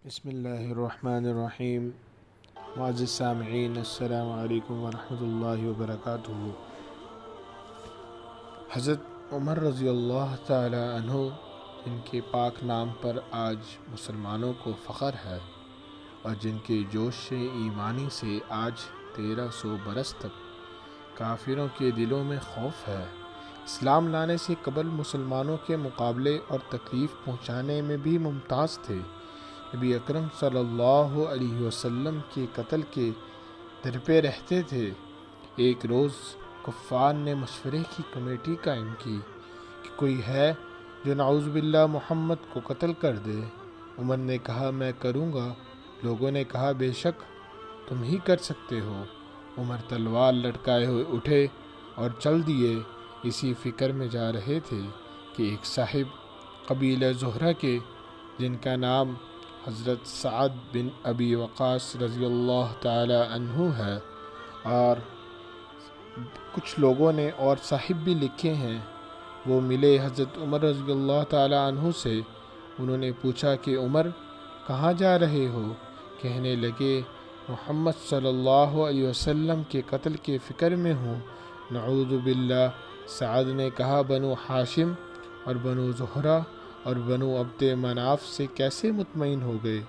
بسم اللہ الرحمن الرحیم۔ معزز سامعین، السلام علیکم ورحمۃ اللہ وبرکاتہ۔ حضرت عمر رضی اللہ تعالی عنہ، جن کے پاک نام پر آج مسلمانوں کو فخر ہے اور جن کے جوش ایمانی سے آج 1300 برس تک کافروں کے دلوں میں خوف ہے، اسلام لانے سے قبل مسلمانوں کے مقابلے اور تکلیف پہنچانے میں بھی ممتاز تھے۔ نبی اکرم صلی اللہ علیہ وسلم کے قتل کے در پہ رہتے تھے۔ ایک روز کفار نے مشورے کی کمیٹی قائم کی کہ کوئی ہے جو نعوذ باللہ محمد کو قتل کر دے۔ عمر نے کہا میں کروں گا۔ لوگوں نے کہا بے شک تم ہی کر سکتے ہو۔ عمر تلوار لٹکائے ہوئے اٹھے اور چل دیے۔ اسی فکر میں جا رہے تھے کہ ایک صاحب قبیلہ زہرہ کے، جن کا نام حضرت سعد بن ابی وقاص رضی اللہ تعالی عنہ ہے، اور کچھ لوگوں نے اور صاحب بھی لکھے ہیں، وہ ملے حضرت عمر رضی اللہ تعالی عنہ سے۔ انہوں نے پوچھا کہ عمر کہاں جا رہے ہو؟ کہنے لگے محمد صلی اللہ علیہ وسلم کے قتل کے فکر میں ہوں۔ نعوذ باللہ۔ سعد نے کہا بنو ہاشم اور بنو زہرہ اور بنو عبد مناف سے کیسے مطمئن ہو گئے؟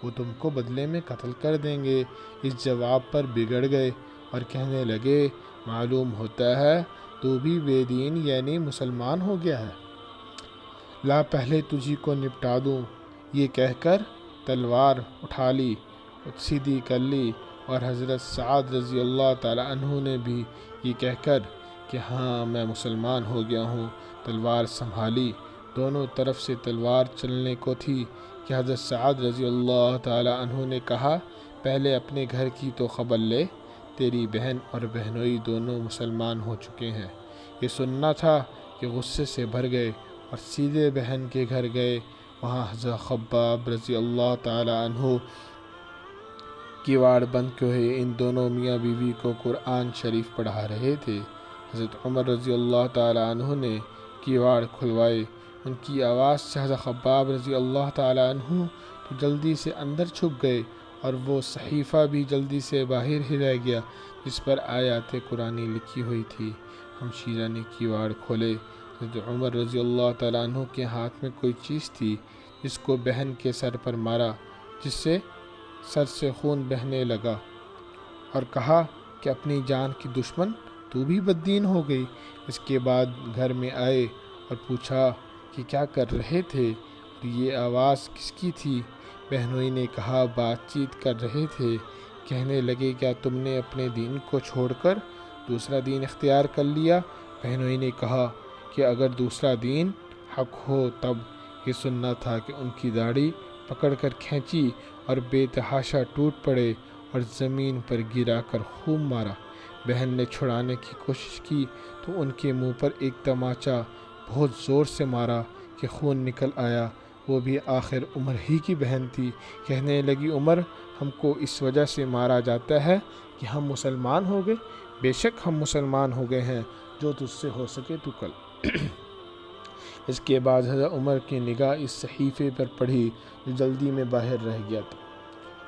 وہ تم کو بدلے میں قتل کر دیں گے۔ اس جواب پر بگڑ گئے اور کہنے لگے معلوم ہوتا ہے تو بھی بے دین یعنی مسلمان ہو گیا ہے، لا پہلے تجھی کو نپٹا دوں۔ یہ کہہ کر تلوار اٹھا لی، سیدھی کر لی، اور حضرت سعد رضی اللہ تعالی عنہ نے بھی یہ کہہ کر کہ ہاں میں مسلمان ہو گیا ہوں، تلوار سنبھالی۔ دونوں طرف سے تلوار چلنے کو تھی کہ حضرت سعد رضی اللہ تعالی عنہ نے کہا پہلے اپنے گھر کی تو خبر لے، تیری بہن اور بہنوئی دونوں مسلمان ہو چکے ہیں۔ یہ سننا تھا کہ غصے سے بھر گئے اور سیدھے بہن کے گھر گئے۔ وہاں حضرت خباب رضی اللہ تعالی عنہ کیواڑ بند ہوئے ان دونوں میاں بیوی کو قرآن شریف پڑھا رہے تھے۔ حضرت عمر رضی اللہ تعالی عنہ نے کیواڑ کھلوائے۔ ان کی آواز سے حضرت خباب رضی اللہ تعالی عنہ تو جلدی سے اندر چھپ گئے، اور وہ صحیفہ بھی جلدی سے باہر ہی رہ گیا جس پر آیات قرآنی لکھی ہوئی تھی۔ ہمشیرہ نے کیواڑ کھولے۔ حضرت عمر رضی اللہ تعالی عنہ کے ہاتھ میں کوئی چیز تھی جس کو بہن کے سر پر مارا، جس سے سر سے خون بہنے لگا، اور کہا کہ اپنی جان کی دشمن تو بھی بددین ہو گئی۔ اس کے بعد گھر میں آئے اور پوچھا کہ کیا کر رہے تھے اور یہ آواز کس کی تھی؟ بہنوئی نے کہا بات چیت کر رہے تھے۔ کہنے لگے کیا تم نے اپنے دین کو چھوڑ کر دوسرا دین اختیار کر لیا؟ بہنوئی نے کہا کہ اگر دوسرا دین حق ہو تب۔ یہ سننا تھا کہ ان کی داڑھی پکڑ کر کھینچی اور بے تحاشا ٹوٹ پڑے اور زمین پر گرا کر خوب مارا۔ بہن نے چھڑانے کی کوشش کی تو ان کے منہ پر ایک تماچا بہت زور سے مارا کہ خون نکل آیا۔ وہ بھی آخر عمر ہی کی بہن تھی۔ کہنے لگی عمر ہم کو اس وجہ سے مارا جاتا ہے کہ ہم مسلمان ہو گئے؟ بے شک ہم مسلمان ہو گئے ہیں، جو تجھ سے ہو سکے تو کل۔ اس کے بعد حضرت عمر کی نگاہ اس صحیفے پر پڑھی جو جلدی میں باہر رہ گیا تھا،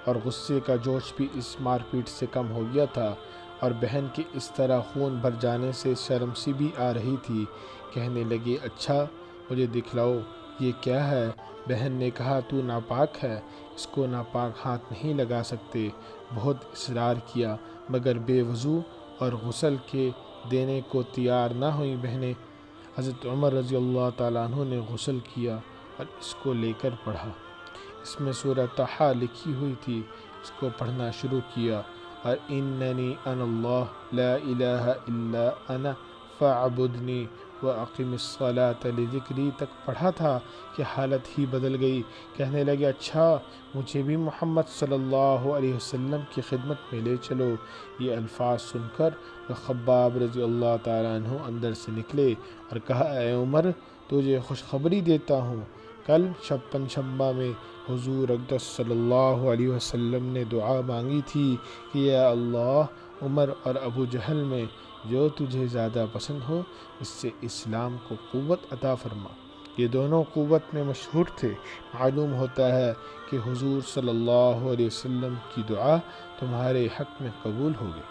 اور غصے کا جوش بھی اس مار پیٹ سے کم ہو گیا تھا، اور بہن کے اس طرح خون بھر جانے سے شرم سی بھی آ رہی تھی۔ کہنے لگے اچھا مجھے دکھلاؤ یہ کیا ہے؟ بہن نے کہا تو ناپاک ہے، اس کو ناپاک ہاتھ نہیں لگا سکتے۔ بہت اصرار کیا مگر بے وضو اور غسل کے دینے کو تیار نہ ہوئی بہنیں۔ حضرت عمر رضی اللہ تعالیٰ عنہ نے غسل کیا اور اس کو لے کر پڑھا۔ اس میں سورہ طٰہٰ لکھی ہوئی تھی۔ اس کو پڑھنا شروع کیا اور اننی انا اللہ لا الہ الا انا فاعبدنی واقم الصلاۃ لذکری تک پڑھا تھا کہ حالت ہی بدل گئی۔ کہنے لگے اچھا مجھے بھی محمد صلی اللہ علیہ وسلم کی خدمت میں لے چلو۔ یہ الفاظ سن کر خباب رضی اللہ تعالیٰ عنہ اندر سے نکلے اور کہا اے عمر تجھے خوشخبری دیتا ہوں، کل شبہ میں حضور اقدس صلی اللہ علیہ وسلم نے دعا مانگی تھی کہ یا اللہ عمر اور ابو جہل میں جو تجھے زیادہ پسند ہو اس سے اسلام کو قوت عطا فرما۔ یہ دونوں قوت میں مشہور تھے۔ معلوم ہوتا ہے کہ حضور صلی اللہ علیہ وسلم کی دعا تمہارے حق میں قبول ہوگی۔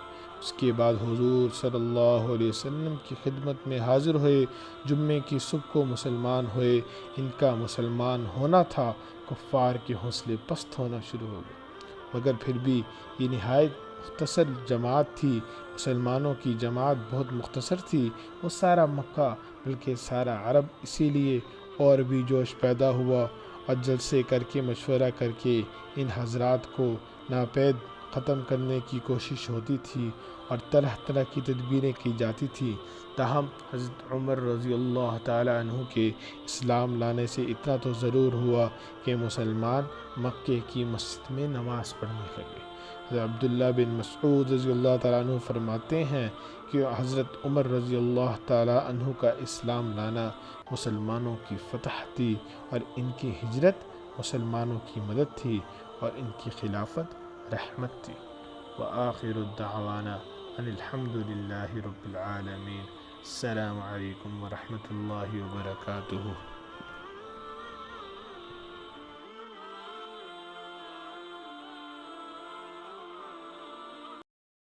اس کے بعد حضور صلی اللہ علیہ وسلم کی خدمت میں حاضر ہوئے، جمعے کی صبح کو مسلمان ہوئے۔ ان کا مسلمان ہونا تھا، کفار کے حوصلے پست ہونا شروع ہو گئے، مگر پھر بھی یہ نہایت مختصر جماعت تھی۔ مسلمانوں کی جماعت بہت مختصر تھی، وہ سارا مکہ بلکہ سارا عرب۔ اسی لیے اور بھی جوش پیدا ہوا اور جلسے کر کے مشورہ کر کے ان حضرات کو ناپید ختم کرنے کی کوشش ہوتی تھی اور طرح طرح کی تدبیریں کی جاتی تھیں۔ تاہم حضرت عمر رضی اللہ تعالیٰ عنہ کے اسلام لانے سے اتنا تو ضرور ہوا کہ مسلمان مکے کی مسجد میں نماز پڑھنے لگے۔ حضرت عبداللہ بن مسعود رضی اللہ تعالیٰ عنہ فرماتے ہیں کہ حضرت عمر رضی اللہ تعالیٰ عنہ کا اسلام لانا مسلمانوں کی فتح تھی، اور ان کی ہجرت مسلمانوں کی مدد تھی، اور ان کی خلافت رحمت تھی۔ وآخر الدعوانا ان الحمد للہ رب العالمین۔ السلام علیکم ورحمۃ اللہ وبرکاتہ۔